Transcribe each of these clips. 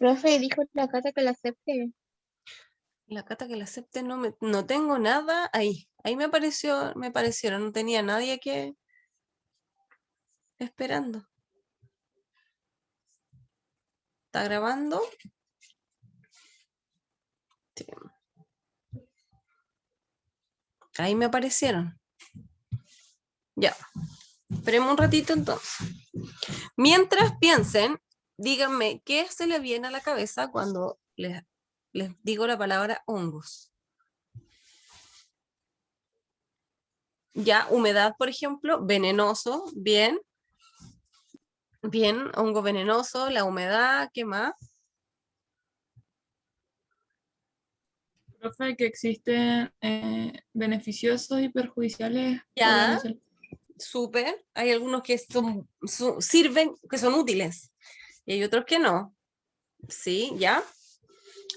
Profe, dijo la Cata que la acepte. La Cata que la acepte, no tengo nada ahí. Ahí me parecieron, no tenía nadie que esperando. ¿Está grabando? Sí. Ahí me aparecieron. Ya. Esperemos un ratito entonces. Mientras piensen, díganme qué se le viene a la cabeza cuando les digo la palabra hongos. Ya, humedad, por ejemplo, venenoso, bien. Bien, hongo venenoso, la humedad, ¿qué más? Profe, que existen beneficiosos y perjudiciales para la Ya, salud. súper. Hay algunos que sirven, que son útiles, y hay otros que no. Sí, ya.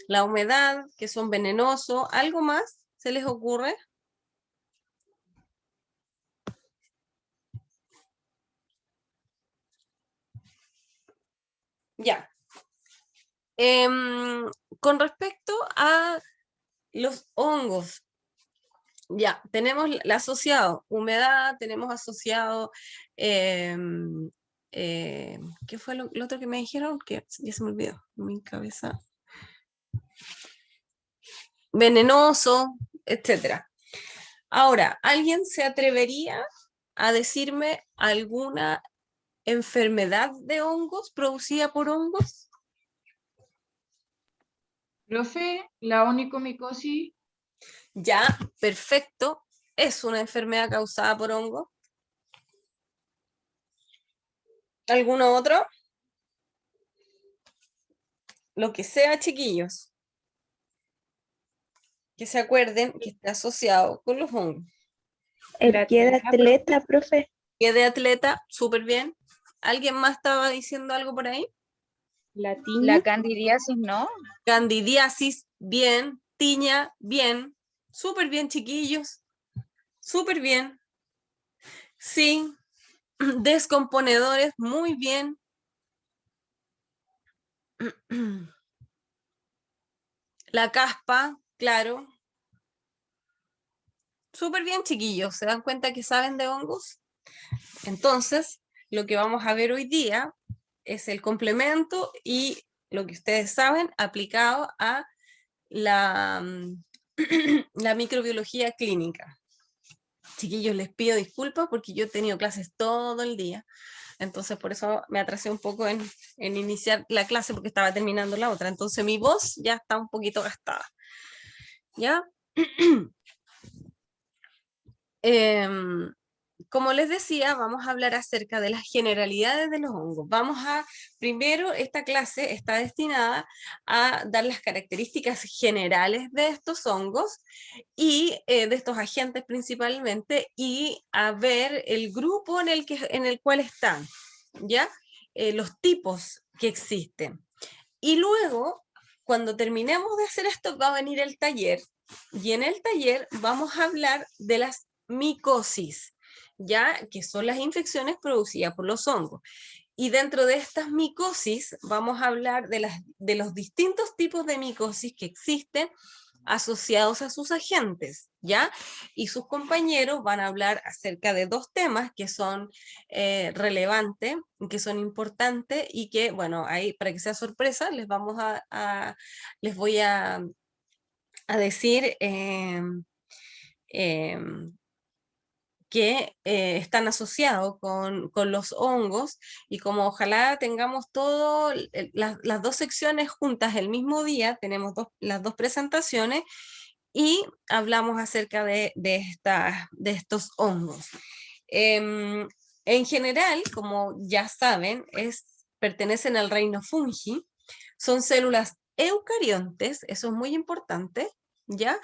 La humedad, que son venenosos, ¿algo más se les ocurre? Ya. Con respecto a los hongos, ya, tenemos el asociado humedad, tenemos asociado, ¿qué fue lo otro que me dijeron? Que ya se me olvidó, en mi cabeza. Venenoso, etcétera. Ahora, ¿alguien se atrevería a decirme alguna enfermedad de hongos producida por hongos? Profe, la onicomicosis. Ya, perfecto. Es una enfermedad causada por hongos. ¿Alguno otro? Lo que sea, chiquillos. Que se acuerden que está asociado con los hongos. El La pie de tela, profe. atleta, profe. Pie de atleta, súper bien. ¿Alguien más estaba diciendo algo por ahí? La tiña. La candidiasis, ¿no? Candidiasis, bien. Tiña, bien. Súper bien, chiquillos. Súper bien. Sí. Descomponedores, muy bien. La caspa, claro. Súper bien, chiquillos. ¿Se dan cuenta que saben de hongos? Entonces, lo que vamos a ver hoy día es el complemento y lo que ustedes saben aplicado a la, la microbiología clínica. Chiquillos, les pido disculpas porque yo he tenido clases todo el día, entonces por eso me atrasé un poco en iniciar la clase porque estaba terminando la otra, entonces mi voz ya está un poquito gastada. ¿Ya? Como les decía, vamos a hablar acerca de las generalidades de los hongos. Primero, esta clase está destinada a dar las características generales de estos hongos y de estos agentes principalmente, y a ver el grupo en el cual están, ¿ya? Los tipos que existen. Y luego, cuando terminemos de hacer esto, va a venir el taller, y en el taller vamos a hablar de las micosis, ya que son las infecciones producidas por los hongos. Y dentro de estas micosis vamos a hablar de los distintos tipos de micosis que existen asociados a sus agentes, ¿ya? Y sus compañeros van a hablar acerca de dos temas que son relevantes, que son importantes y que, bueno, ahí para que sea sorpresa, les voy a decir que están asociados con los hongos, y como ojalá tengamos las dos secciones juntas el mismo día, tenemos las dos presentaciones y hablamos acerca de estos hongos. En general, como ya saben, pertenecen al reino fungi, son células eucariontes, eso es muy importante, ¿ya?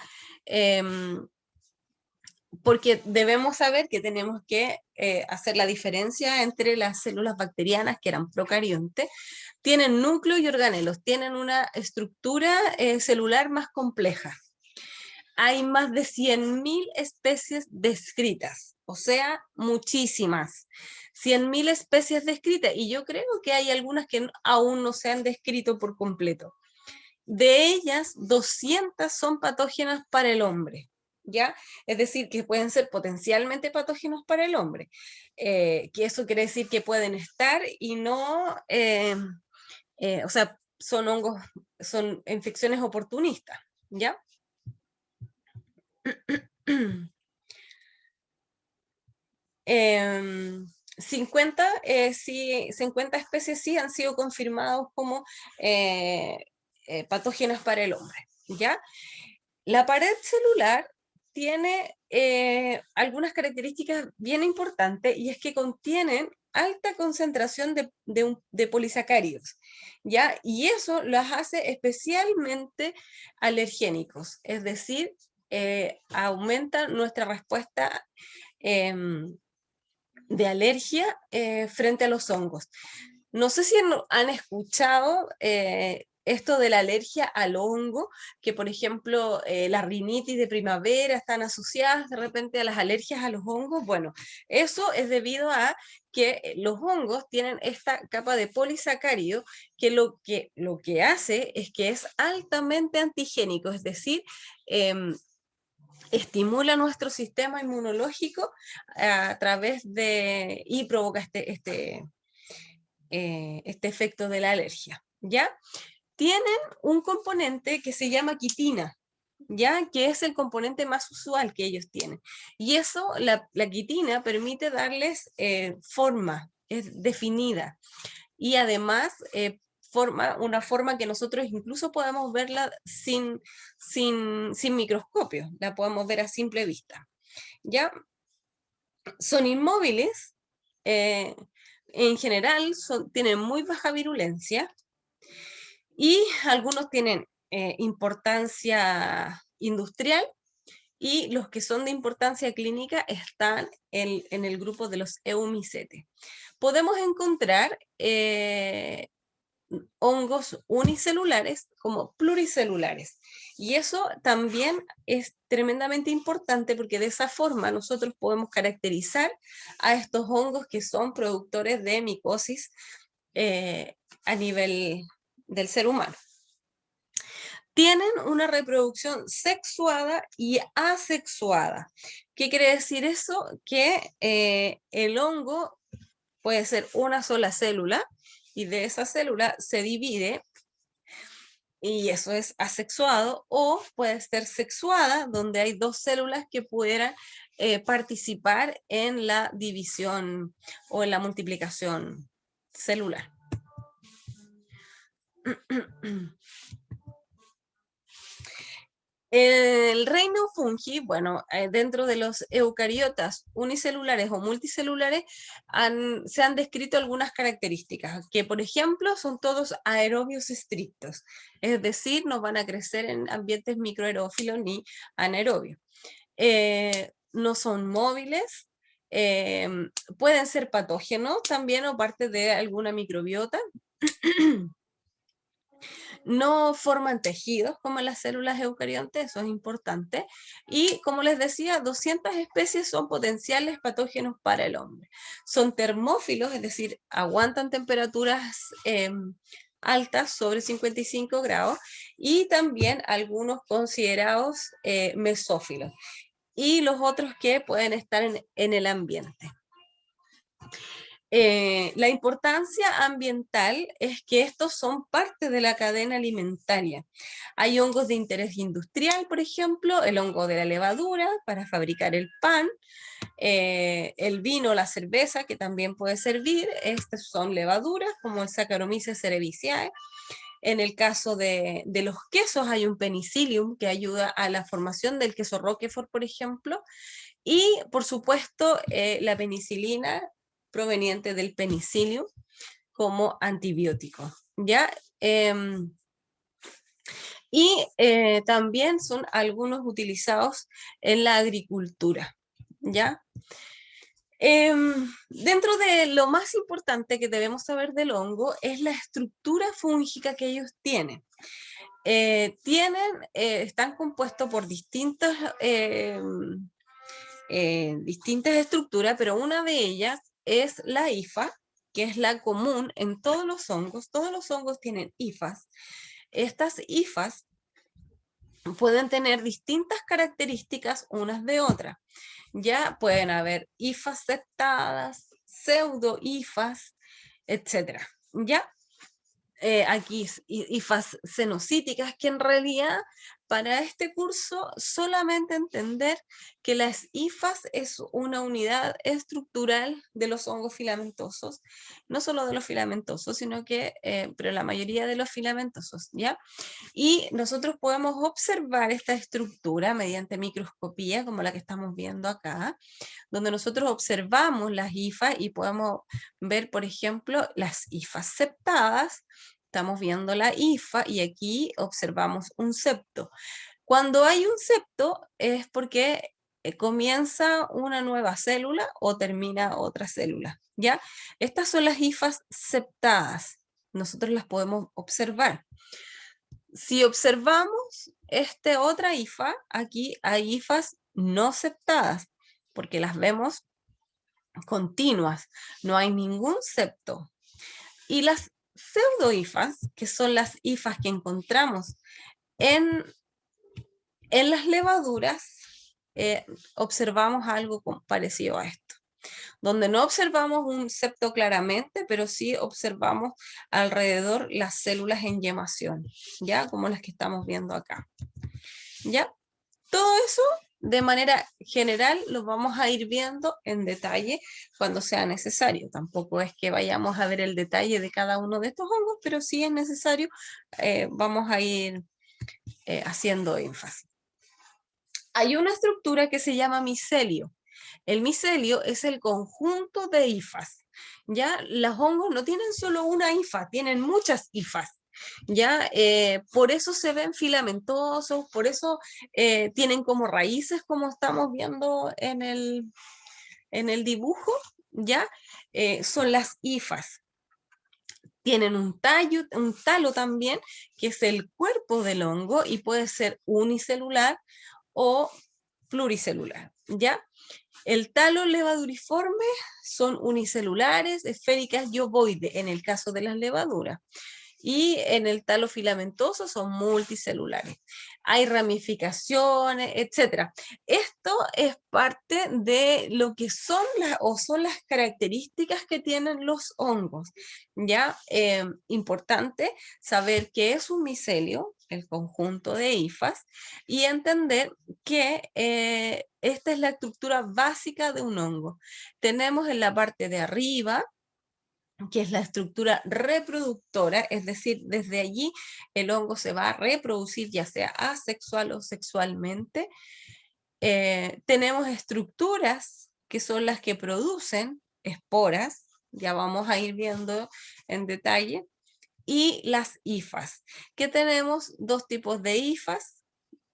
Porque debemos saber que tenemos que hacer la diferencia entre las células bacterianas, que eran procariontes, tienen núcleo y organelos, tienen una estructura celular más compleja. Hay más de 100.000 especies descritas, o sea, muchísimas. 100.000 especies descritas, y yo creo que hay algunas que aún no se han descrito por completo. De ellas, 200 son patógenas para el hombre, ¿ya? Es decir, que pueden ser potencialmente patógenos para el hombre, que eso quiere decir que pueden estar y no, o sea, son hongos, son infecciones oportunistas, ¿ya? 50 especies sí han sido confirmados como patógenas para el hombre, ¿ya? La pared celular tiene algunas características bien importantes, y es que contienen alta concentración de polisacáridos, ¿ya? Y eso las hace especialmente alergénicos, es decir, aumenta nuestra respuesta de alergia frente a los hongos. No sé si han escuchado esto de la alergia al hongo, que por ejemplo la rinitis de primavera están asociadas de repente a las alergias a los hongos. Bueno, eso es debido a que los hongos tienen esta capa de polisacárido que lo que hace es que es altamente antigénico, es decir, estimula nuestro sistema inmunológico a través de, y provoca este efecto de la alergia, ¿ya? Tienen un componente que se llama quitina, ¿ya? Que es el componente más usual que ellos tienen. Y eso, la quitina permite darles forma, es definida. Y además forma una forma que nosotros incluso podemos verla sin microscopio, la podemos ver a simple vista, ¿ya? Son inmóviles, en general tienen muy baja virulencia, y algunos tienen importancia industrial, y los que son de importancia clínica están en el grupo de los Eumycetes. Podemos encontrar hongos unicelulares como pluricelulares. Y eso también es tremendamente importante, porque de esa forma nosotros podemos caracterizar a estos hongos que son productores de micosis a nivel del ser humano. Tienen una reproducción sexuada y asexuada. ¿Qué quiere decir eso? Que el hongo puede ser una sola célula, y de esa célula se divide, y eso es asexuado, o puede ser sexuada, donde hay dos células que pudieran participar en la división o en la multiplicación celular. El reino fungi, bueno, dentro de los eucariotas unicelulares o multicelulares se han descrito algunas características, que por ejemplo son todos aerobios estrictos, es decir, no van a crecer en ambientes microaerófilos ni anaerobios. No son móviles, pueden ser patógenos también o parte de alguna microbiota. No forman tejidos como las células eucariontes, eso es importante. Y como les decía, 200 especies son potenciales patógenos para el hombre. Son termófilos, es decir, aguantan temperaturas altas, sobre 55 grados, y también algunos considerados mesófilos, y los otros que pueden estar en el ambiente. La importancia ambiental es que estos son parte de la cadena alimentaria. Hay hongos de interés industrial, por ejemplo, el hongo de la levadura para fabricar el pan, el vino, la cerveza, que también puede servir. Estas son levaduras, como el Saccharomyces cerevisiae. En el caso de los quesos hay un penicillium que ayuda a la formación del queso Roquefort, por ejemplo. Y, por supuesto, la penicilina proveniente del penicillium como antibiótico, ¿ya? También son algunos utilizados en la agricultura, ¿ya? Dentro de lo más importante que debemos saber del hongo es la estructura fúngica que ellos tienen. Están compuestos por distintos distintas estructuras, pero una de ellas es la hifa, que es la común en todos los hongos tienen hifas. Estas hifas pueden tener distintas características unas de otras. Ya pueden haber hifas septadas, pseudo-hifas, etc. Ya aquí hifas cenocíticas, que en realidad para este curso solamente entender que las hifas es una unidad estructural de los hongos filamentosos, no solo de los filamentosos, sino que, pero la mayoría de los filamentosos, ¿ya? Y nosotros podemos observar esta estructura mediante microscopía, como la que estamos viendo acá, donde nosotros observamos las hifas y podemos ver, por ejemplo, las hifas septadas. Estamos viendo la hifa y aquí observamos un septo. Cuando hay un septo es porque comienza una nueva célula o termina otra célula, ¿ya? Estas son las hifas septadas. Nosotros las podemos observar. Si observamos otra hifa, aquí hay hifas no septadas, porque las vemos continuas, no hay ningún septo. Y las pseudohifas, que son las hifas que encontramos en las levaduras, observamos algo parecido a esto, donde no observamos un septo claramente, pero sí observamos alrededor las células en yemación, ¿ya? Como las que estamos viendo acá, ¿ya? Todo eso, de manera general, lo vamos a ir viendo en detalle cuando sea necesario. Tampoco es que vayamos a ver el detalle de cada uno de estos hongos, pero si es necesario, vamos a ir haciendo énfasis. Hay una estructura que se llama micelio. El micelio es el conjunto de hifas. Ya los hongos no tienen solo una hifa, tienen muchas hifas. Ya por eso se ven filamentosos, por eso tienen como raíces, como estamos viendo en el dibujo, ya son las hifas. Tienen un talo también, que es el cuerpo del hongo y puede ser unicelular o pluricelular, ¿ya? El talo levaduriforme son unicelulares, esféricas y ovoides en el caso de las levaduras. Y en el talo filamentoso son multicelulares. Hay ramificaciones, etc. Esto es parte de lo que son las características que tienen los hongos. ¿Ya? Importante saber qué es un micelio, el conjunto de hifas, y entender que esta es la estructura básica de un hongo. Tenemos en la parte de arriba, que es la estructura reproductora, es decir, desde allí el hongo se va a reproducir, ya sea asexual o sexualmente. Tenemos estructuras que son las que producen esporas, ya vamos a ir viendo en detalle, y las hifas, que tenemos dos tipos de hifas,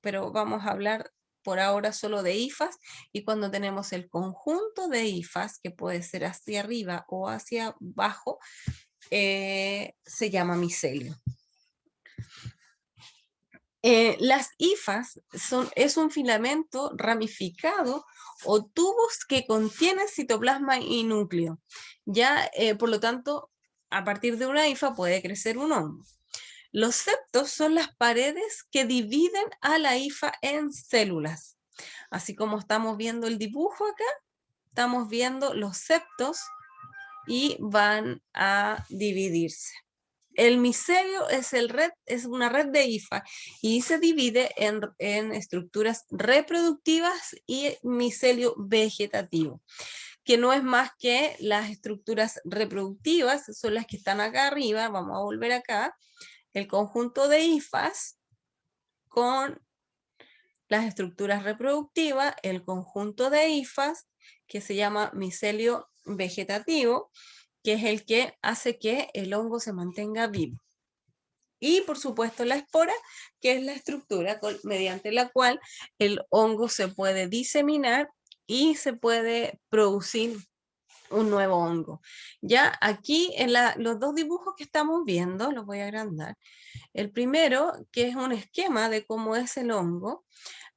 pero vamos a hablar por ahora solo de hifas, y cuando tenemos el conjunto de hifas, que puede ser hacia arriba o hacia abajo, se llama micelio. Las hifas es un filamento ramificado o tubos que contienen citoplasma y núcleo. Ya, por lo tanto, a partir de una hifa puede crecer un hongo. Los septos son las paredes que dividen a la hifa en células. Así como estamos viendo el dibujo acá, estamos viendo los septos y van a dividirse. El micelio es una red de hifa y se divide en estructuras reproductivas y micelio vegetativo, que no es más que las estructuras reproductivas, son las que están acá arriba. Vamos a volver acá. El conjunto de hifas con las estructuras reproductivas, el conjunto de hifas que se llama micelio vegetativo, que es el que hace que el hongo se mantenga vivo. Y por supuesto la espora, que es la estructura mediante la cual el hongo se puede diseminar y se puede producir un nuevo hongo. Ya aquí en los dos dibujos que estamos viendo, los voy a agrandar. El primero, que es un esquema de cómo es el hongo,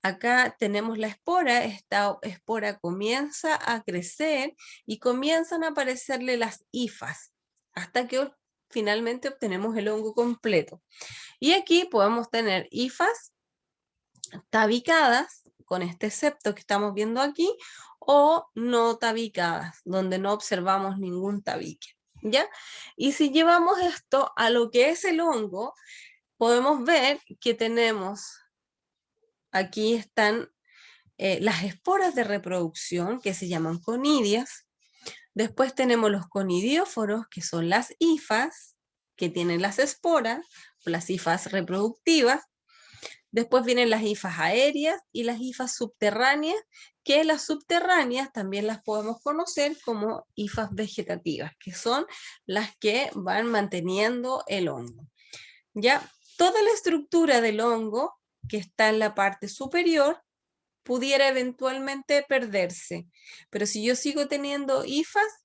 Acá tenemos la espora, esta espora comienza a crecer y comienzan a aparecerle las hifas, hasta que finalmente obtenemos el hongo completo. Y aquí podemos tener hifas tabicadas, con este septo que estamos viendo aquí, o no tabicadas, donde no observamos ningún tabique, ¿ya? Y si llevamos esto a lo que es el hongo, podemos ver que tenemos, aquí están las esporas de reproducción, que se llaman conidias. Después tenemos los conidióforos, que son las hifas, que tienen las esporas, o las hifas reproductivas. Después vienen las hifas aéreas y las hifas subterráneas, que las subterráneas también las podemos conocer como hifas vegetativas, que son las que van manteniendo el hongo. Ya, toda la estructura del hongo que está en la parte superior pudiera eventualmente perderse, pero si yo sigo teniendo hifas,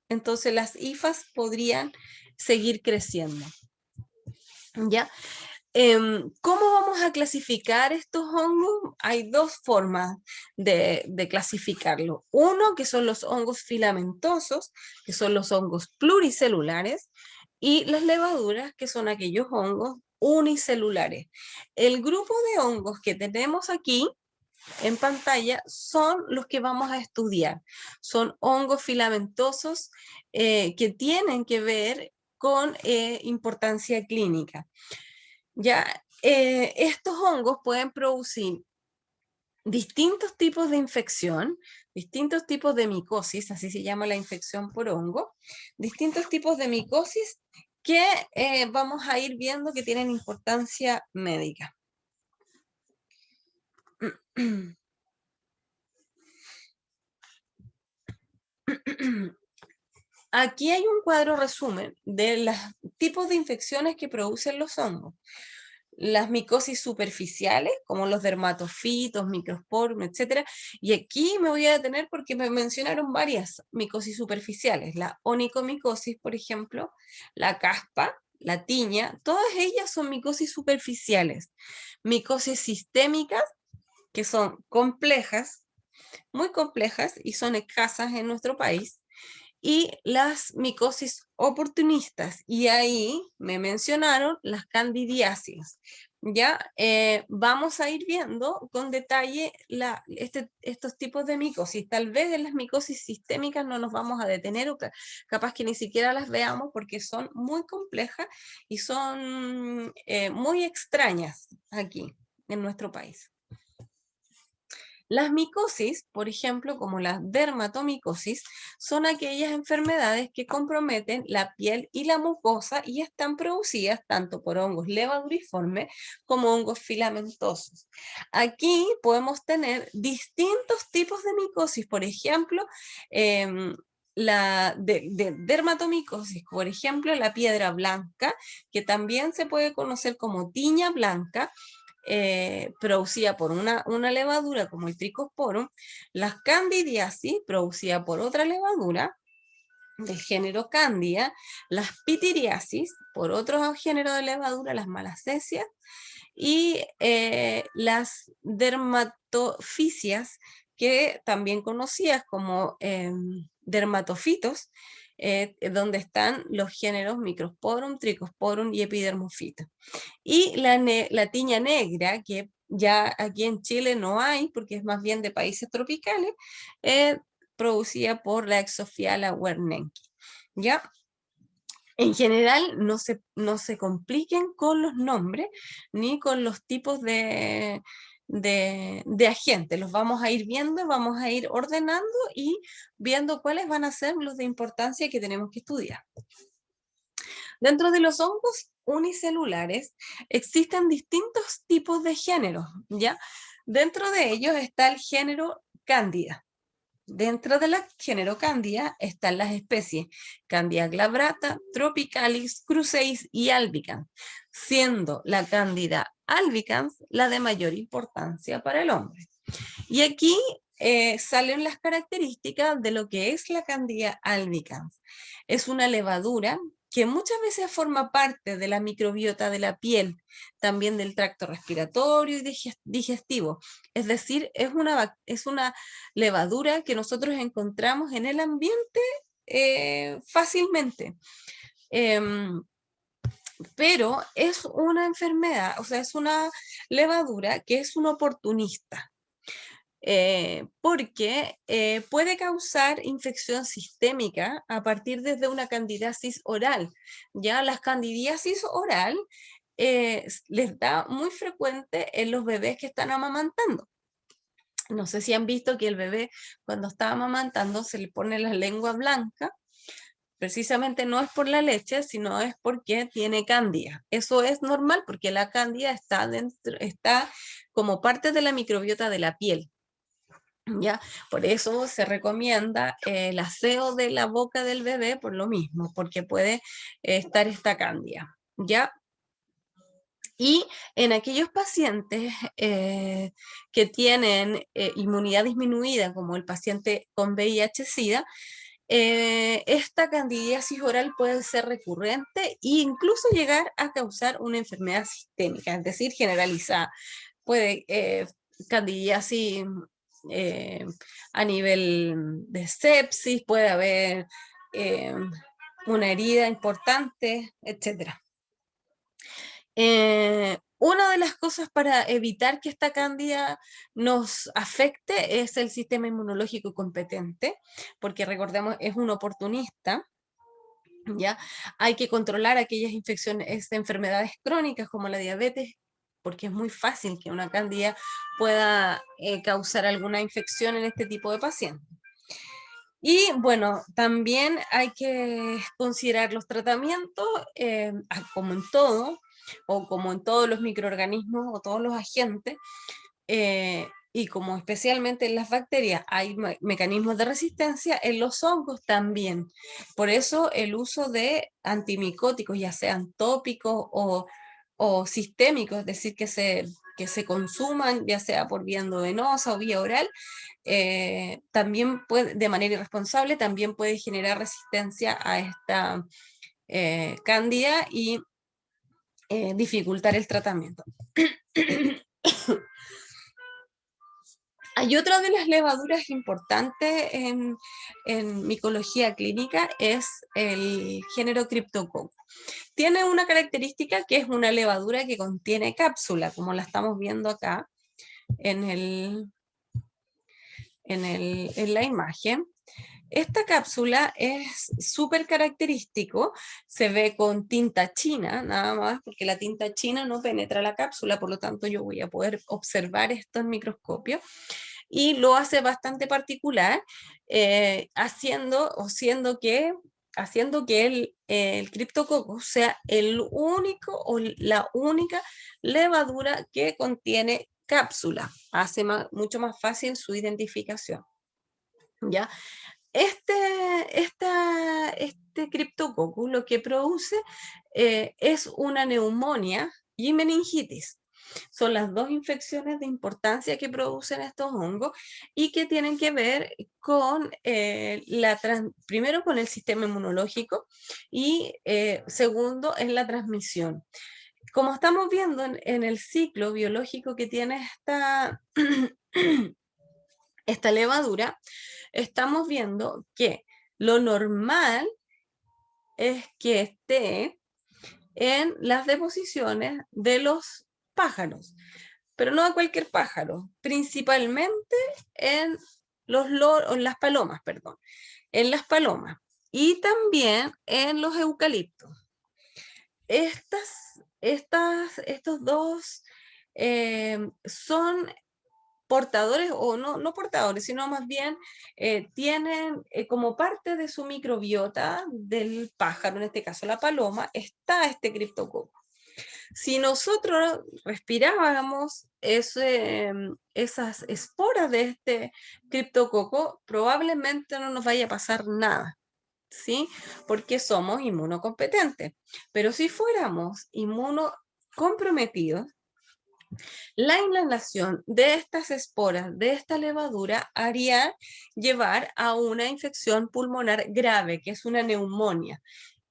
entonces las hifas podrían seguir creciendo. ¿Ya? ¿Cómo vamos a clasificar estos hongos? Hay dos formas de clasificarlo. Uno, que son los hongos filamentosos, que son los hongos pluricelulares, y las levaduras, que son aquellos hongos unicelulares. El grupo de hongos que tenemos aquí en pantalla son los que vamos a estudiar. Son hongos filamentosos que tienen que ver con importancia clínica. Ya, estos hongos pueden producir distintos tipos de infección, distintos tipos de micosis, así se llama la infección por hongo, distintos tipos de micosis que vamos a ir viendo que tienen importancia médica. Aquí hay un cuadro resumen de los tipos de infecciones que producen los hongos. Las micosis superficiales, como los dermatofitos, microsporum, etc. Y aquí me voy a detener porque me mencionaron varias micosis superficiales. La onicomicosis, por ejemplo, la caspa, la tiña, todas ellas son micosis superficiales. Micosis sistémicas, que son complejas, muy complejas y son escasas en nuestro país. Y las micosis oportunistas, y ahí me mencionaron las candidiasis. Ya vamos a ir viendo con detalle estos tipos de micosis. Tal vez en las micosis sistémicas no nos vamos a detener, o capaz que ni siquiera las veamos porque son muy complejas y son muy extrañas aquí en nuestro país. Las micosis, por ejemplo, como la dermatomicosis, son aquellas enfermedades que comprometen la piel y la mucosa y están producidas tanto por hongos levaduriformes como hongos filamentosos. Aquí podemos tener distintos tipos de micosis, por ejemplo, la de dermatomicosis, por ejemplo, la piedra blanca, que también se puede conocer como tiña blanca, producida por una levadura como el Trichosporum, las candidiasis, producida por otra levadura del género Candida, las pitiriasis, por otro género de levadura, las malacesias, y las dermatofisias, que también conocidas como dermatofitos, donde están los géneros Microsporum, Trichosporum y Epidermophyta. Y la tiña negra, que ya aquí en Chile no hay, porque es más bien de países tropicales, producida por la Exophiala werneckii. ¿Ya? En general, no se compliquen con los nombres ni con los tipos de agentes. Los vamos a ir viendo, vamos a ir ordenando y viendo cuáles van a ser los de importancia que tenemos que estudiar. Dentro de los hongos unicelulares existen distintos tipos de géneros, ¿ya? Dentro de ellos está el género Cándida. Dentro del género Cándida están las especies Cándida glabrata, tropicalis, cruceis y albicans, siendo la Cándida albicans la de mayor importancia para el hombre. Y aquí salen las características de lo que es la Cándida albicans. Es una levadura que muchas veces forma parte de la microbiota de la piel, también del tracto respiratorio y digestivo. Es decir, es una levadura que nosotros encontramos en el ambiente fácilmente. Pero es una enfermedad, o sea, es una levadura que es un oportunista. Porque puede causar infección sistémica a partir desde una candidiasis oral. Ya las candidiasis oral les da muy frecuente en los bebés que están amamantando. No sé si han visto que el bebé cuando está amamantando se le pone la lengua blanca. Precisamente no es por la leche, sino es porque tiene cándida. Eso es normal porque la cándida está dentro, está como parte de la microbiota de la piel. ¿Ya? Por eso se recomienda el aseo de la boca del bebé por lo mismo, porque puede estar esta cándida, ¿ya? Y en aquellos pacientes que tienen inmunidad disminuida, como el paciente con VIH-Sida, esta candidiasis oral puede ser recurrente e incluso llegar a causar una enfermedad sistémica, es decir, generalizada. Puede candidiasis a nivel de sepsis, puede haber una herida importante, etc. Una de las cosas para evitar que esta cándida nos afecte es el sistema inmunológico competente, porque recordemos, es un oportunista. ¿Ya? Hay que controlar aquellas infecciones, enfermedades crónicas como la diabetes, porque es muy fácil que una cándida pueda causar alguna infección en este tipo de pacientes. Y bueno, también hay que considerar los tratamientos, como en todo, o como en todos los microorganismos o todos los agentes, y como especialmente en las bacterias hay mecanismos de resistencia, en los hongos también. Por eso el uso de antimicóticos, ya sean tópicos o sistémicos, es decir, que se consuman ya sea por vía endovenosa o vía oral, también puede, de manera irresponsable, también puede generar resistencia a esta cándida y dificultar el tratamiento. Hay otra de las levaduras importantes en micología clínica, es el género Cryptococcus. Tiene una característica que es una levadura que contiene cápsula, como la estamos viendo acá en la imagen. Esta cápsula es súper característico, se ve con tinta china, nada más, porque la tinta china no penetra la cápsula, por lo tanto yo voy a poder observar esto en microscopio, y lo hace bastante particular, haciendo que el Cryptococcus sea el único o la única levadura que contiene cápsula, hace mucho más fácil su identificación. ¿Ya? Este Cryptococcus lo que produce es una neumonía y meningitis. Son las dos infecciones de importancia que producen estos hongos y que tienen que ver con, primero, con el sistema inmunológico y segundo, en la transmisión. Como estamos viendo en el ciclo biológico que tiene esta levadura, estamos viendo que lo normal es que esté en las deposiciones de los pájaros, pero no de cualquier pájaro, principalmente en las palomas, perdón, en las palomas y también en los eucaliptos. Estos dos son portadores, o no portadores, sino más bien tienen como parte de su microbiota del pájaro, en este caso la paloma, está este Cryptococcus. Si nosotros respirábamos esas esporas de este Cryptococcus, probablemente no nos vaya a pasar nada, ¿sí? Porque somos inmunocompetentes. Pero si fuéramos inmunocomprometidos, la inhalación de estas esporas, de esta levadura, haría llevar a una infección pulmonar grave, que es una neumonía.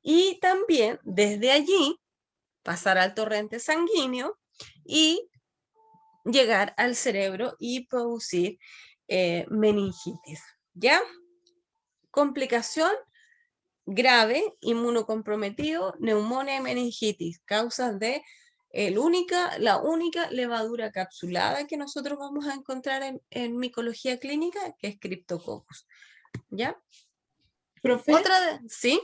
y también desde allí pasar al torrente sanguíneo y llegar al cerebro y producir meningitis, ¿ya? Complicación grave, inmunocomprometido, neumonía y meningitis, causas de la única levadura capsulada que nosotros vamos a encontrar en micología clínica, que es Cryptococcus, ¿ya? Profe, ¿Sí?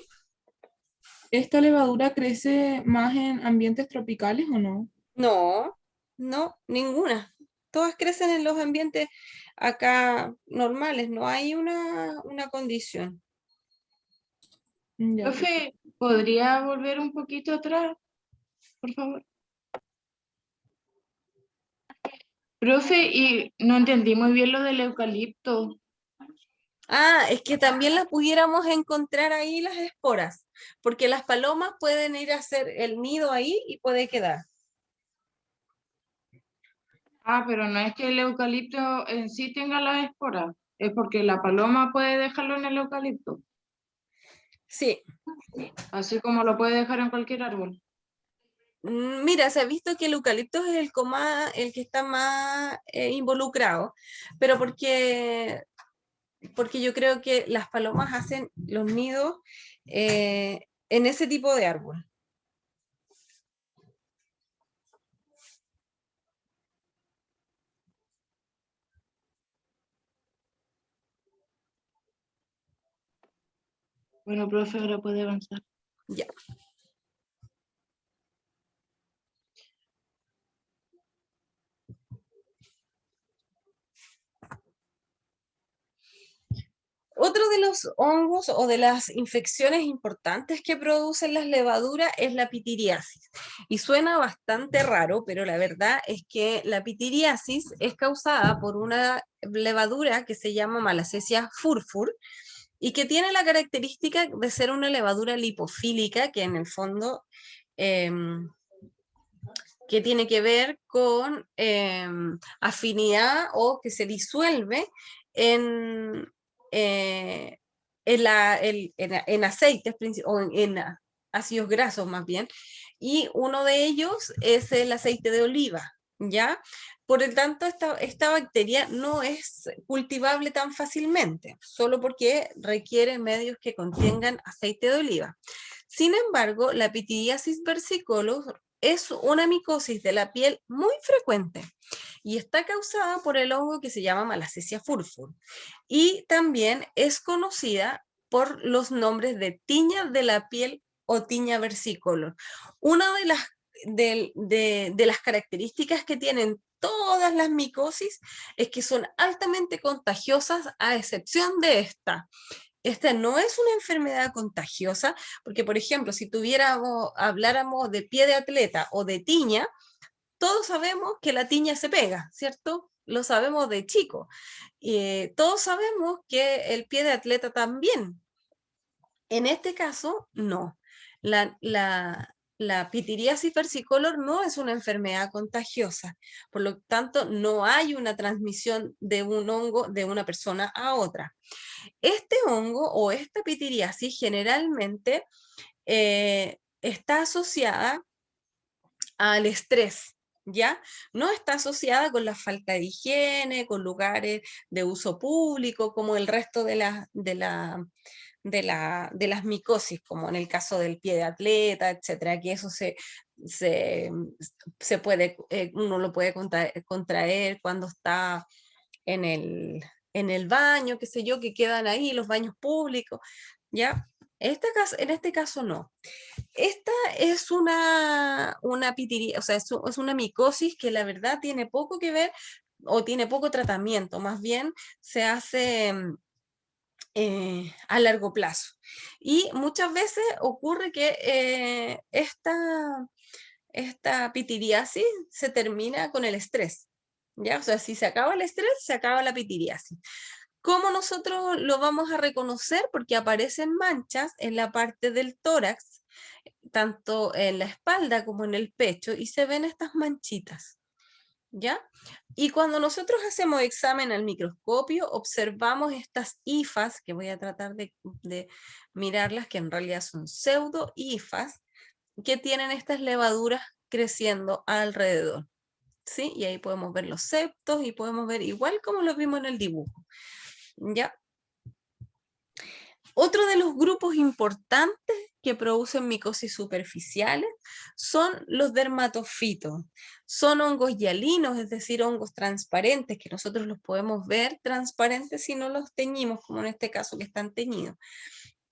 ¿esta levadura crece más en ambientes tropicales o no? No, no, ninguna. Todas crecen en los ambientes acá normales, no hay una condición. Ya, Profe, ¿podría volver un poquito atrás, por favor? Profe, y no entendí muy bien lo del eucalipto. Ah, es que también las pudiéramos encontrar ahí las esporas, porque las palomas pueden ir a hacer el nido ahí y puede quedar. Ah, pero no es que el eucalipto en sí tenga las esporas, es porque la paloma puede dejarlo en el eucalipto, Sí, así como lo puede dejar en cualquier árbol. mira, se ha visto que el eucalipto es el que está más involucrado, pero porque yo creo que las palomas hacen los nidos en ese tipo de árbol. Bueno, profe, ahora puede avanzar. Ya. Otro de los hongos o de las infecciones importantes que producen las levaduras es la pitiriasis. Y suena bastante raro, pero la verdad es que la pitiriasis es causada por una levadura que se llama Malassezia furfur y que tiene la característica de ser una levadura lipofílica que en el fondo que tiene que ver con afinidad o que se disuelve en, en aceites o en ácidos grasos más bien, y uno de ellos es el aceite de oliva, ¿ya? Por el tanto, esta bacteria no es cultivable tan fácilmente, solo porque requiere medios que contengan aceite de oliva. Sin embargo, la pityriasis versicolor es una micosis de la piel muy frecuente y está causada por el hongo que se llama Malassezia furfur. Y también es conocida por los nombres de tiña de la piel o tiña versicolor. Una de las características que tienen todas las micosis es que son altamente contagiosas a excepción de esta. Esta no es una enfermedad contagiosa, porque por ejemplo, si habláramos de pie de atleta o de tiña, todos sabemos que la tiña se pega, ¿cierto? Lo sabemos de chico. Todos sabemos que el pie de atleta también. En este caso, no. La pitiriasis versicolor no es una enfermedad contagiosa, por lo tanto, no hay una transmisión de un hongo de una persona a otra. Este hongo o esta pitiriasis generalmente está asociada al estrés, ¿ya? No está asociada con la falta de higiene, con lugares de uso público, como el resto de las micosis, como en el caso del pie de atleta, etcétera, que eso se puede, uno lo puede contraer cuando está en el baño, qué sé yo, que quedan ahí, los baños públicos, ¿ya? En este caso no. Esta es o sea, es una micosis que la verdad tiene poco que ver o tiene poco tratamiento, más bien se hace a largo plazo. Y muchas veces ocurre que esta pitiriasis se termina con el estrés, ¿ya? O sea, si se acaba el estrés, se acaba la pitiriasis. ¿Cómo nosotros lo vamos a reconocer? Porque aparecen manchas en la parte del tórax, tanto en la espalda como en el pecho, y se ven estas manchitas, ¿ya? Y cuando nosotros hacemos examen al microscopio, observamos estas hifas, que voy a tratar de mirarlas, que en realidad son pseudo-hifas, que tienen estas levaduras creciendo alrededor, ¿sí? Y ahí podemos ver los septos y podemos ver igual como lo vimos en el dibujo, ¿ya? Otro de los grupos importantes que producen micosis superficiales son los dermatofitos. Son hongos hialinos, es decir, hongos transparentes, que nosotros los podemos ver transparentes si no los teñimos, como en este caso que están teñidos.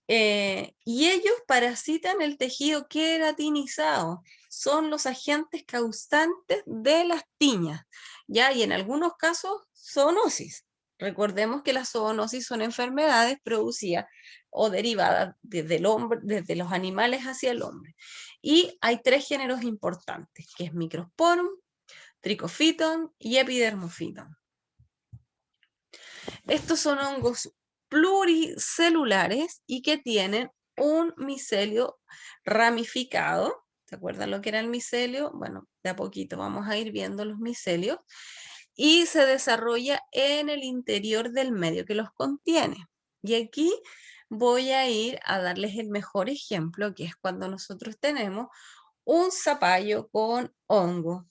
Y ellos parasitan el tejido queratinizado, son los agentes causantes de las tiñas, ¿ya? Y en algunos casos, zoonosis. Recordemos que las zoonosis son enfermedades producidas o derivadas desde el hombre, desde los animales hacia el hombre. Y hay 3 géneros importantes, que es Microsporum, Trichophyton y Epidermophyton. Estos son hongos pluricelulares y que tienen un micelio ramificado. ¿Se acuerdan lo que era el micelio? Bueno, de a poquito vamos a ir viendo los micelios. Y se desarrolla en el interior del medio que los contiene. Y aquí voy a ir a darles el mejor ejemplo, que es cuando nosotros tenemos un zapallo con hongo.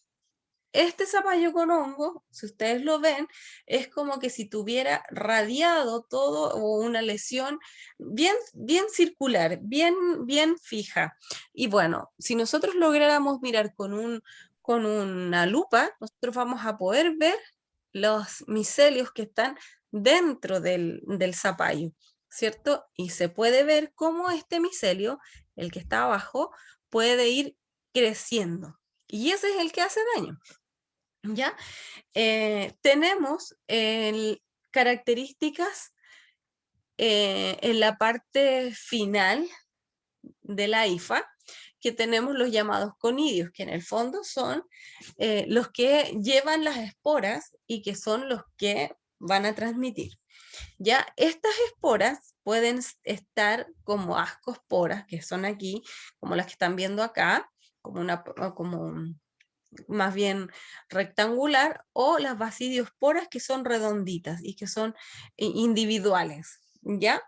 Este zapallo con hongo, si ustedes lo ven, es como que si tuviera radiado todo o una lesión bien, bien circular, bien fija. Y bueno, si nosotros lográramos mirar con una lupa, nosotros vamos a poder ver los micelios que están dentro del zapallo, ¿cierto? Y se puede ver cómo este micelio, el que está abajo, puede ir creciendo. Y ese es el que hace daño. ¿Ya? Tenemos características en la parte final de la hifa, que tenemos los llamados conidios, que en el fondo son los que llevan las esporas y que son los que van a transmitir. Ya, estas esporas pueden estar como ascosporas, que son aquí, como las que están viendo acá, como más bien rectangular, o las basidiosporas, que son redonditas y que son individuales, ¿ya?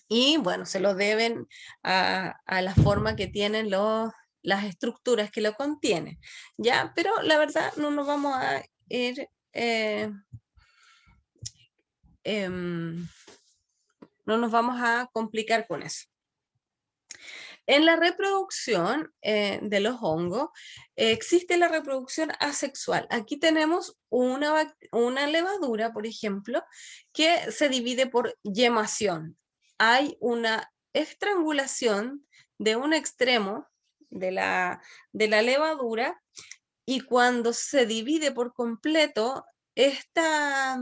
Y bueno, se lo deben a la forma que tienen las estructuras que lo contienen, ¿ya? Pero la verdad no nos vamos a ir... no nos vamos a complicar con eso. En la reproducción de los hongos existe la reproducción asexual. Aquí tenemos una levadura, por ejemplo, que se divide por yemación. Hay una estrangulación de un extremo de la levadura, y cuando se divide por completo, esta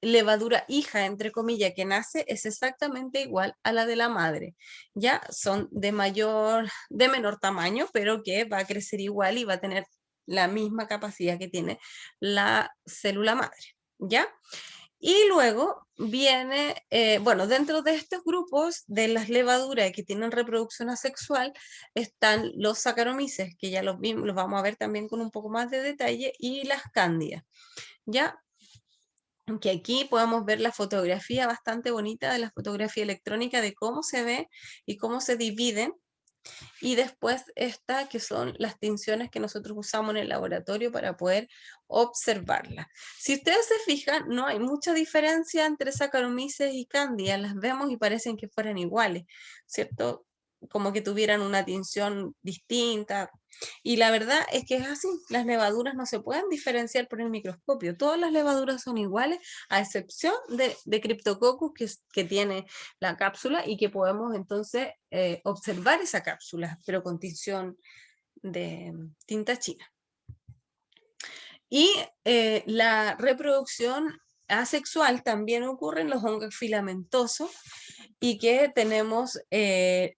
levadura hija, entre comillas, que nace es exactamente igual a la de la madre. Ya son de menor tamaño, pero que va a crecer igual y va a tener la misma capacidad que tiene la célula madre, ¿ya? Y luego viene, bueno, dentro de estos grupos de las levaduras que tienen reproducción asexual están los Saccharomyces, que ya los vamos a ver también con un poco más de detalle, y las Cándidas, ¿ya? Que aquí podemos ver la fotografía bastante bonita de la fotografía electrónica de cómo se ve y cómo se dividen. Y después esta, que son las tinciones que nosotros usamos en el laboratorio para poder observarlas. Si ustedes se fijan, no hay mucha diferencia entre Saccharomyces y Candida, las vemos y parecen que fueran iguales, ¿cierto? Como que tuvieran una tinción distinta. Y la verdad es que es así, las levaduras no se pueden diferenciar por el microscopio, todas las levaduras son iguales, a excepción de Cryptococcus, que tiene la cápsula y que podemos entonces observar esa cápsula, pero con tinción de tinta china. Y la reproducción asexual también ocurre en los hongos filamentosos, y que tenemos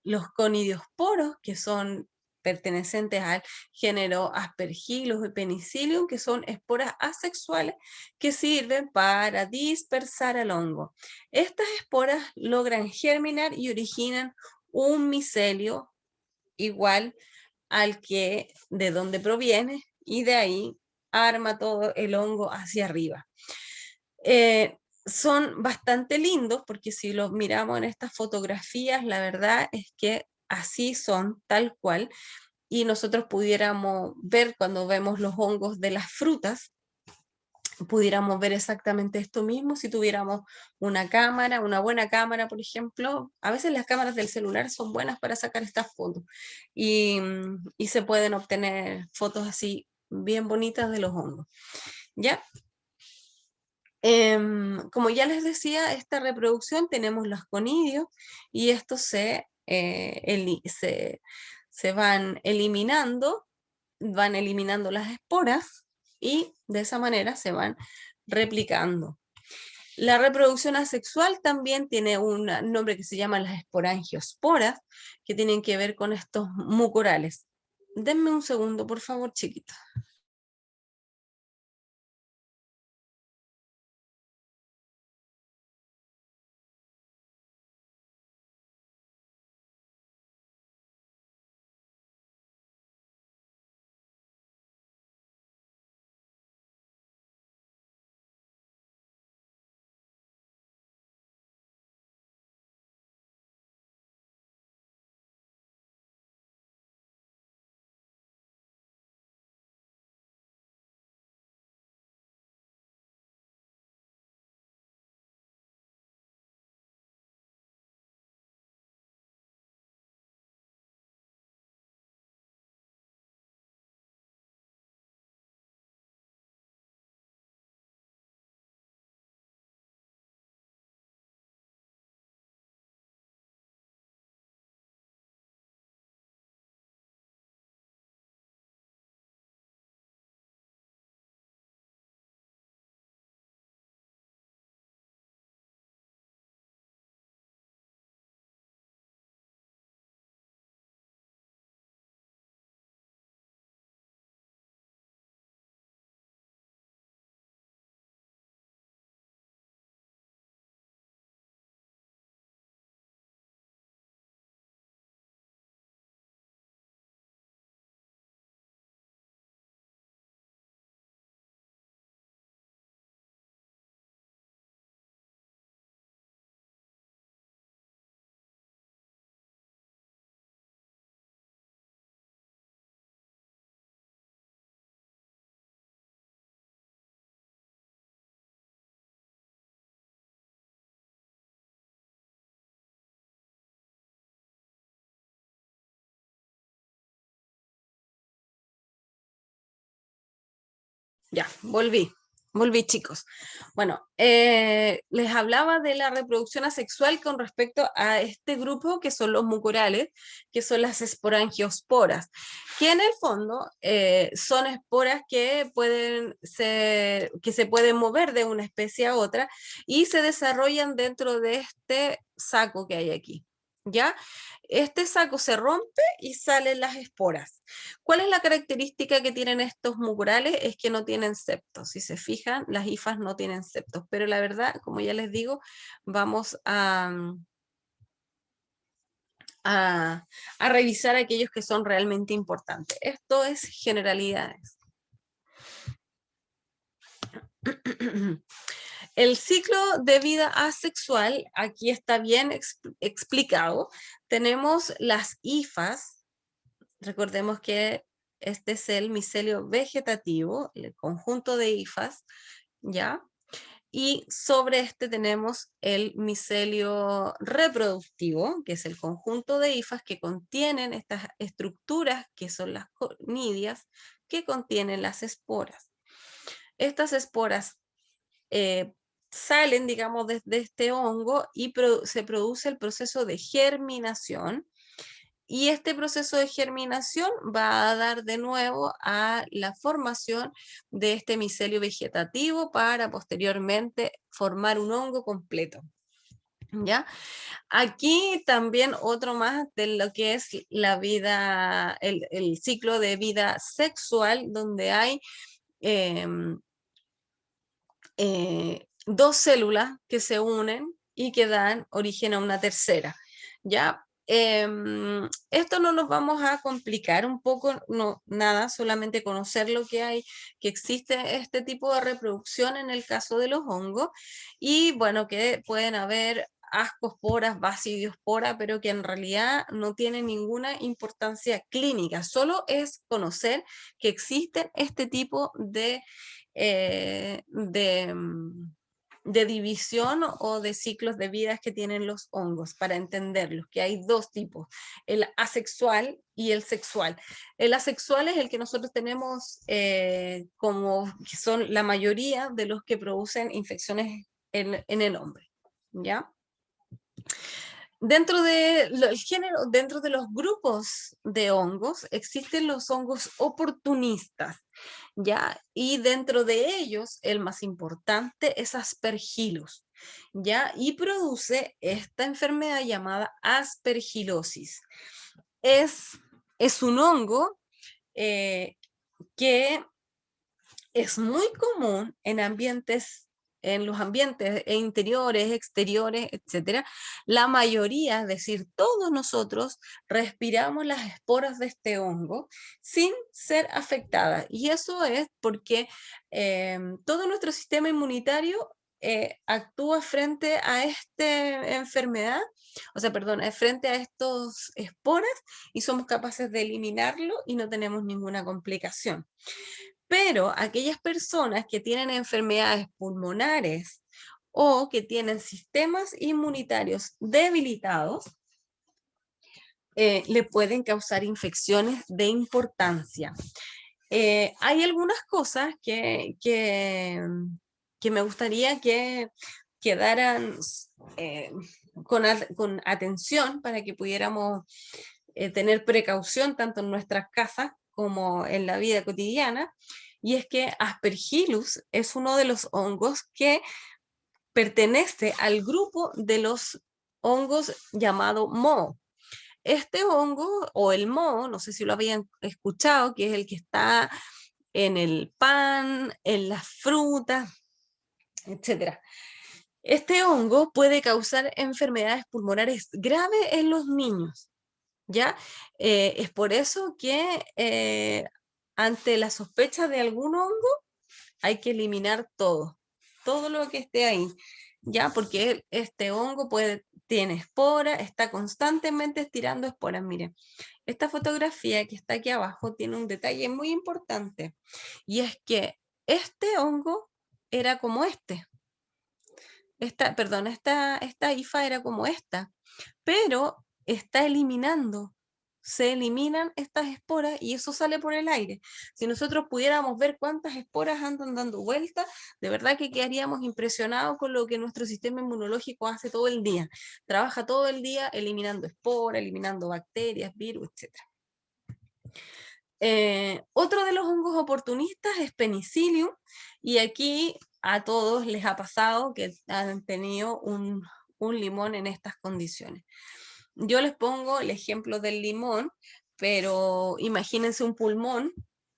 los conidiosporos, que son pertenecientes al género Aspergillus y Penicillium, que son esporas asexuales que sirven para dispersar al hongo. Estas esporas logran germinar y originan un micelio igual al que de donde proviene, y de ahí arma todo el hongo hacia arriba. Son bastante lindos porque si los miramos en estas fotografías, la verdad es que así son, tal cual, y nosotros pudiéramos ver cuando vemos los hongos de las frutas, pudiéramos ver exactamente esto mismo si tuviéramos una cámara, una buena cámara, por ejemplo. A veces las cámaras del celular son buenas para sacar estas fotos y se pueden obtener fotos así bien bonitas de los hongos, ¿ya? Como ya les decía, esta reproducción tenemos los conidios y estos se van eliminando las esporas y de esa manera se van replicando. La reproducción asexual también tiene un nombre que se llama las esporangiosporas, que tienen que ver con estos mucorales. Denme un segundo, por favor, chiquitos. Ya, volví chicos. Bueno, les hablaba de la reproducción asexual con respecto a este grupo que son los mucorales, que son las esporangiosporas, que en el fondo son esporas que se pueden mover de una especie a otra y se desarrollan dentro de este saco que hay aquí. ¿Ya? Este saco se rompe y salen las esporas. ¿Cuál es la característica que tienen estos mucorales? Es que no tienen septos. Si se fijan, las hifas no tienen septos, pero la verdad, como ya les digo, vamos a revisar aquellos que son realmente importantes. Esto es generalidades. El ciclo de vida asexual, aquí está bien explicado. Tenemos las hifas. Recordemos que este es el micelio vegetativo, el conjunto de hifas, ¿ya? Y sobre este tenemos el micelio reproductivo, que es el conjunto de hifas que contienen estas estructuras, que son las conidias, que contienen las esporas. Estas esporas salen, digamos, desde este hongo y se produce el proceso de germinación. Y este proceso de germinación va a dar de nuevo a la formación de este micelio vegetativo para posteriormente formar un hongo completo. ¿Ya? Aquí también otro más de lo que es la vida, el ciclo de vida sexual, donde hay dos células que se unen y que dan origen a una tercera. ¿Ya? Esto no nos vamos a complicar un poco, no, nada, solamente conocer lo que hay, que existe este tipo de reproducción en el caso de los hongos, y bueno, que pueden haber ascosporas, basidiospora, pero que en realidad no tienen ninguna importancia clínica, solo es conocer que existen este tipo de división o de ciclos de vidas que tienen los hongos, para entenderlos, que hay dos tipos, el asexual y el sexual. El asexual es el que nosotros tenemos como que son la mayoría de los que producen infecciones en el hombre, ¿ya? Dentro del género, dentro de los grupos de hongos, existen los hongos oportunistas, ¿ya? Y dentro de ellos, el más importante es Aspergillus, ¿ya? Y produce esta enfermedad llamada aspergilosis. Es un hongo que es muy común en los ambientes interiores, exteriores, etcétera. La mayoría, es decir, todos nosotros respiramos las esporas de este hongo sin ser afectadas. Y eso es porque todo nuestro sistema inmunitario actúa frente a esta enfermedad, o sea, perdón, frente a estos esporas, y somos capaces de eliminarlo y no tenemos ninguna complicación. Pero aquellas personas que tienen enfermedades pulmonares o que tienen sistemas inmunitarios debilitados, le pueden causar infecciones de importancia. Hay algunas cosas que me gustaría que quedaran con atención para que pudiéramos tener precaución tanto en nuestras casas como en la vida cotidiana, y es que Aspergillus es uno de los hongos que pertenece al grupo de los hongos llamado moho. Este hongo, o el moho, no sé si lo habían escuchado, que es el que está en el pan, en las frutas, etc. Este hongo puede causar enfermedades pulmonares graves en los niños, ¿ya? Es por eso que ante la sospecha de algún hongo hay que eliminar todo lo que esté ahí, ¿ya? Porque este hongo tiene esporas, está constantemente estirando esporas. Miren, esta fotografía que está aquí abajo tiene un detalle muy importante, y es que este hongo era como esta hifa era como esta, pero está eliminando, se eliminan estas esporas y eso sale por el aire. Si nosotros pudiéramos ver cuántas esporas andan dando vueltas, de verdad que quedaríamos impresionados con lo que nuestro sistema inmunológico hace todo el día. Trabaja todo el día eliminando esporas, eliminando bacterias, virus, etc. Otro de los hongos oportunistas es Penicillium, y aquí a todos les ha pasado que han tenido un limón en estas condiciones. Yo les pongo el ejemplo del limón, pero imagínense un pulmón,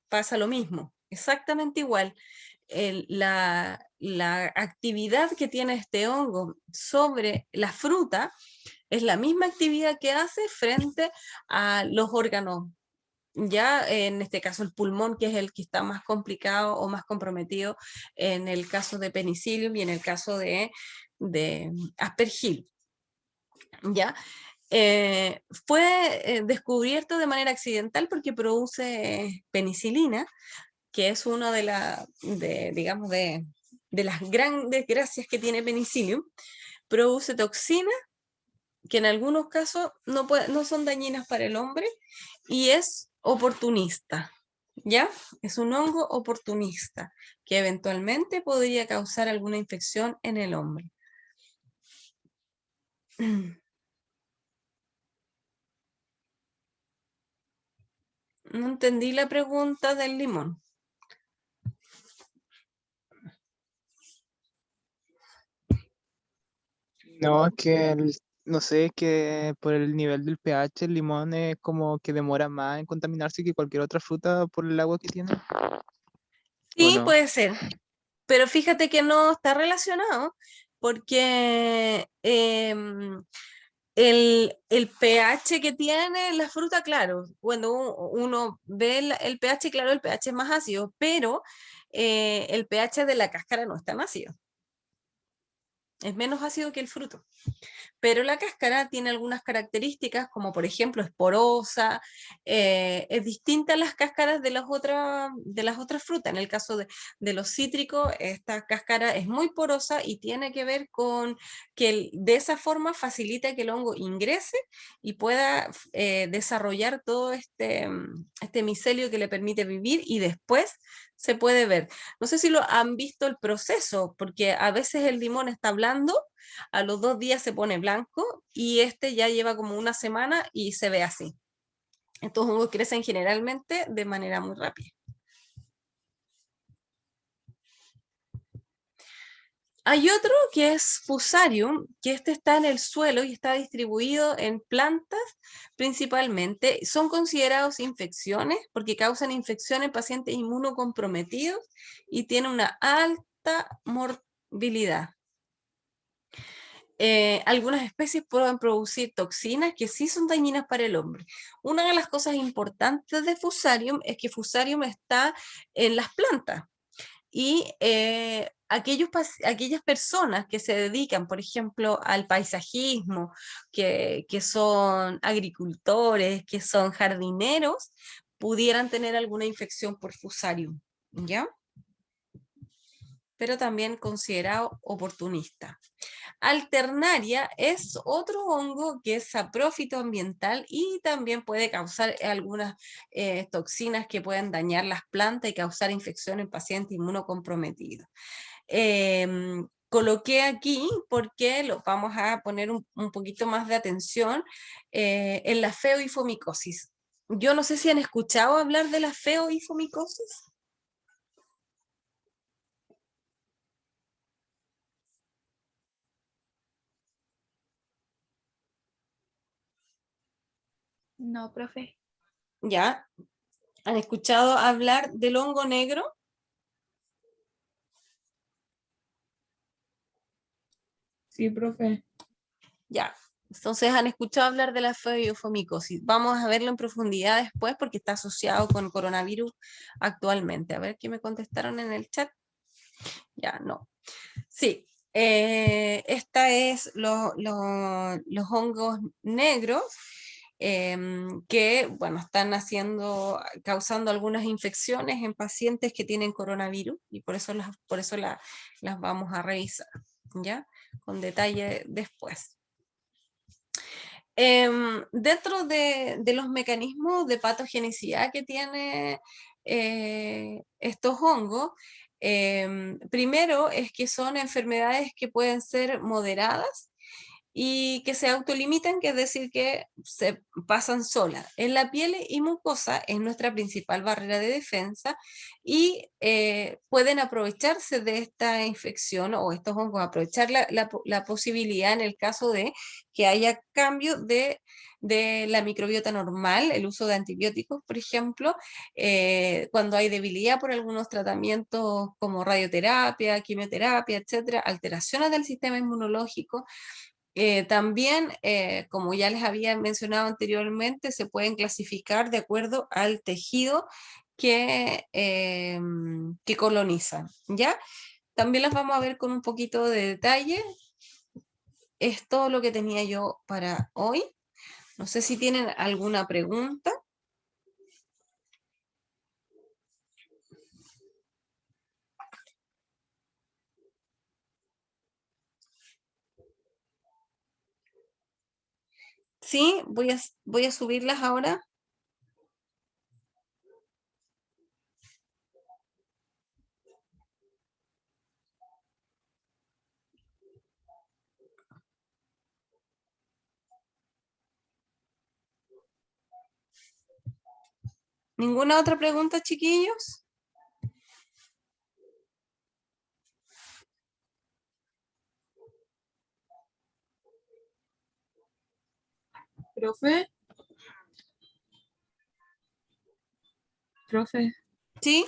pasa lo mismo, exactamente igual. La actividad que tiene este hongo sobre la fruta es la misma actividad que hace frente a los órganos, ya en este caso el pulmón, que es el que está más complicado o más comprometido en el caso de Penicillium y en el caso de Aspergillus, ¿ya? Fue descubierto de manera accidental porque produce penicilina, que es una de las grandes gracias que tiene Penicillium. Produce toxinas que en algunos casos no son dañinas para el hombre, y es oportunista, ¿ya? Es un hongo oportunista que eventualmente podría causar alguna infección en el hombre. No entendí la pregunta del limón. No, es que no sé, es que por el nivel del pH el limón es como que demora más en contaminarse que cualquier otra fruta por el agua que tiene. ¿O Sí, no? puede ser, pero fíjate que no está relacionado, porque el pH que tiene la fruta, claro, cuando uno ve el pH, claro, el pH es más ácido, pero el pH de la cáscara no es tan ácido. Es menos ácido que el fruto. Pero la cáscara tiene algunas características, como por ejemplo es porosa, es distinta a las cáscaras de las otras frutas. En el caso de los cítricos, esta cáscara es muy porosa y tiene que ver con que de esa forma facilita que el hongo ingrese y pueda desarrollar todo este micelio que le permite vivir y después se puede ver. No sé si lo han visto el proceso, porque a veces el limón está blando, a los 2 días se pone blanco y este ya lleva como una semana y se ve así. Estos hongos crecen generalmente de manera muy rápida. Hay otro que es Fusarium, que este está en el suelo y está distribuido en plantas principalmente. Son considerados infecciones porque causan infección en pacientes inmunocomprometidos y tienen una alta morbilidad. Algunas especies pueden producir toxinas que sí son dañinas para el hombre. Una de las cosas importantes de Fusarium es que Fusarium está en las plantas y aquellas personas que se dedican, por ejemplo, al paisajismo, que son agricultores, que son jardineros, pudieran tener alguna infección por Fusarium, ¿ya? Pero también considerado oportunista. Alternaria es otro hongo que es saprófito ambiental y también puede causar algunas toxinas que pueden dañar las plantas y causar infección en pacientes inmunocomprometidos. Coloqué aquí porque lo vamos a poner un poquito más de atención en la feoifomicosis. Yo no sé si han escuchado hablar de la feoifomicosis. No, profe. ¿Ya? ¿Han escuchado hablar del hongo negro? Sí, profe. Ya. Entonces han escuchado hablar de la feoifomicosis. Vamos a verlo en profundidad después porque está asociado con coronavirus actualmente. A ver qué me contestaron en el chat. Ya, no. Sí. Esta es los hongos negros que, bueno, están causando algunas infecciones en pacientes que tienen coronavirus y por eso las vamos a revisar, ¿ya? Con detalle después. Dentro de los mecanismos de patogenicidad que tiene estos hongos, primero es que son enfermedades que pueden ser moderadas y que se autolimitan, que es decir, que se pasan solas. En la piel y mucosa es nuestra principal barrera de defensa y pueden aprovecharse de esta infección o estos hongos, aprovechar la posibilidad en el caso de que haya cambio de la microbiota normal, el uso de antibióticos, por ejemplo, cuando hay debilidad por algunos tratamientos como radioterapia, quimioterapia, etcétera, alteraciones del sistema inmunológico. También, como ya les había mencionado anteriormente, se pueden clasificar de acuerdo al tejido que colonizan, ¿ya? También las vamos a ver con un poquito de detalle. Es todo lo que tenía yo para hoy. No sé si tienen alguna pregunta. Sí, voy a subirlas ahora. ¿Ninguna otra pregunta, chiquillos? Profe. Profe. Sí.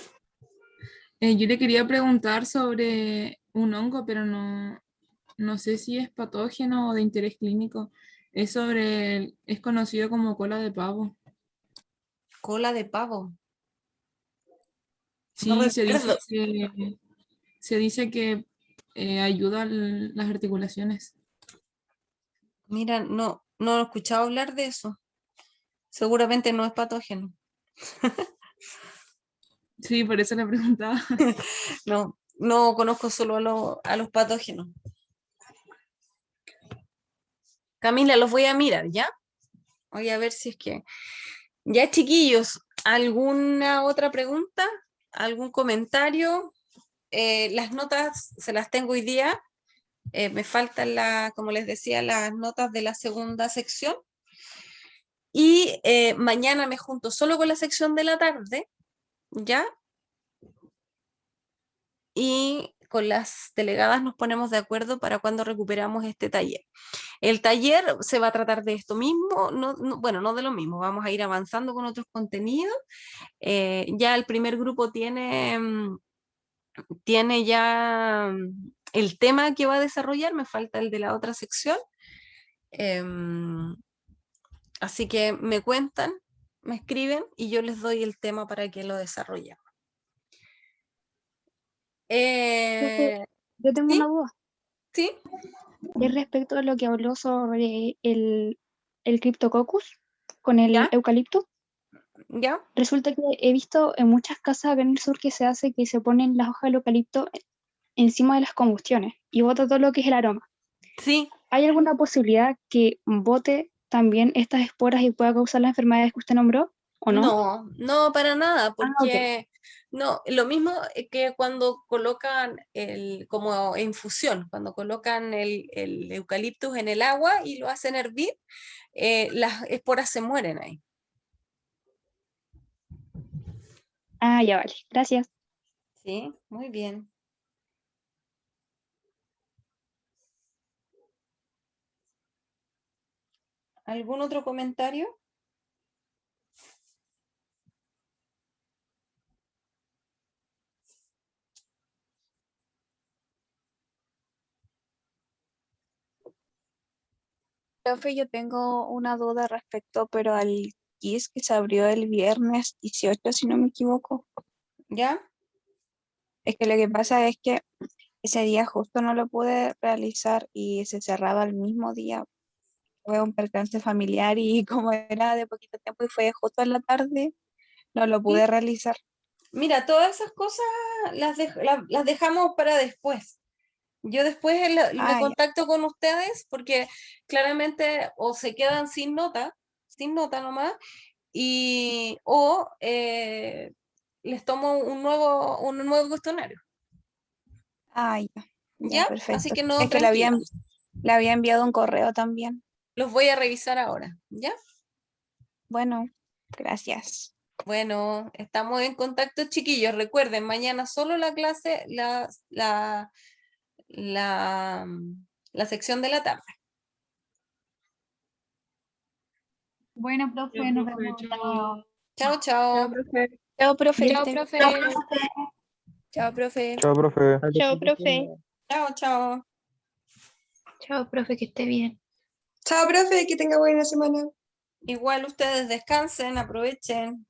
Yo le quería preguntar sobre un hongo, pero no sé si es patógeno o de interés clínico. Es es conocido como cola de pavo. Cola de pavo. Sí, No se recuerdo. dice que ayuda a las articulaciones. Mira, no he escuchado hablar de eso. Seguramente no es patógeno. Sí, por eso le preguntaba. No conozco solo a los patógenos. Camila, los voy a mirar, ¿ya? Voy a ver si es que... Ya, chiquillos, ¿alguna otra pregunta? ¿Algún comentario? Las notas se las tengo hoy día. Me faltan, como les decía, las notas de la segunda sección. Y mañana me junto solo con la sección de la tarde, ¿ya? Y con las delegadas nos ponemos de acuerdo para cuando recuperamos este taller. El taller se va a tratar de esto mismo, bueno, no de lo mismo, vamos a ir avanzando con otros contenidos. Ya el primer grupo tiene ya el tema que va a desarrollar, me falta el de la otra sección. Así que me cuentan, me escriben y yo les doy el tema para que lo desarrollemos. Yo tengo ¿Sí? una duda. ¿Sí? Es respecto a lo que habló sobre el Cryptococcus con el ¿Ya? eucalipto. ¿Ya? Resulta que he visto en muchas casas acá en el sur que se hace que se ponen las hojas del eucalipto encima de las combustiones y bota todo lo que es el aroma. Sí. ¿Hay alguna posibilidad que bote también estas esporas y pueda causar las enfermedades que usted nombró o no? No, para nada, Ok. porque no, lo mismo que cuando colocan como infusión, cuando colocan el eucaliptus en el agua y lo hacen hervir, las esporas se mueren ahí. Ah, ya vale. Gracias. Sí, muy bien. ¿Algún otro comentario? Profe, yo tengo una duda respecto, pero al quiz que se abrió el viernes 18, si no me equivoco. ¿Ya? Es que lo que pasa es que ese día justo no lo pude realizar y se cerraba el mismo día. Fue un percance familiar y como era de poquito tiempo y fue justo en la tarde, no lo Sí. pude realizar. Mira, todas esas cosas las dejamos para después. Yo después me Ah, ya. contacto con ustedes porque claramente o se quedan sin nota nomás, o les tomo un nuevo cuestionario. Ah, ya. Ya, ¿Ya? Así perfecto. que no, Es que tranquila. le había enviado un correo también. Los voy a revisar ahora. ¿Ya? Bueno, gracias. Bueno, estamos en contacto, chiquillos. Recuerden, mañana solo la clase, la, la sección de la tarde. Bueno, Ya, profe, nos profe, vemos. chao. Chao, chao. profe. Chao, profe. Chao, profe. Chao, profe. Chao, profe. Chao, profe. Chao, chao. Chao, profe, que esté bien. Chao, profe, que tenga buena semana. Igual ustedes descansen, aprovechen.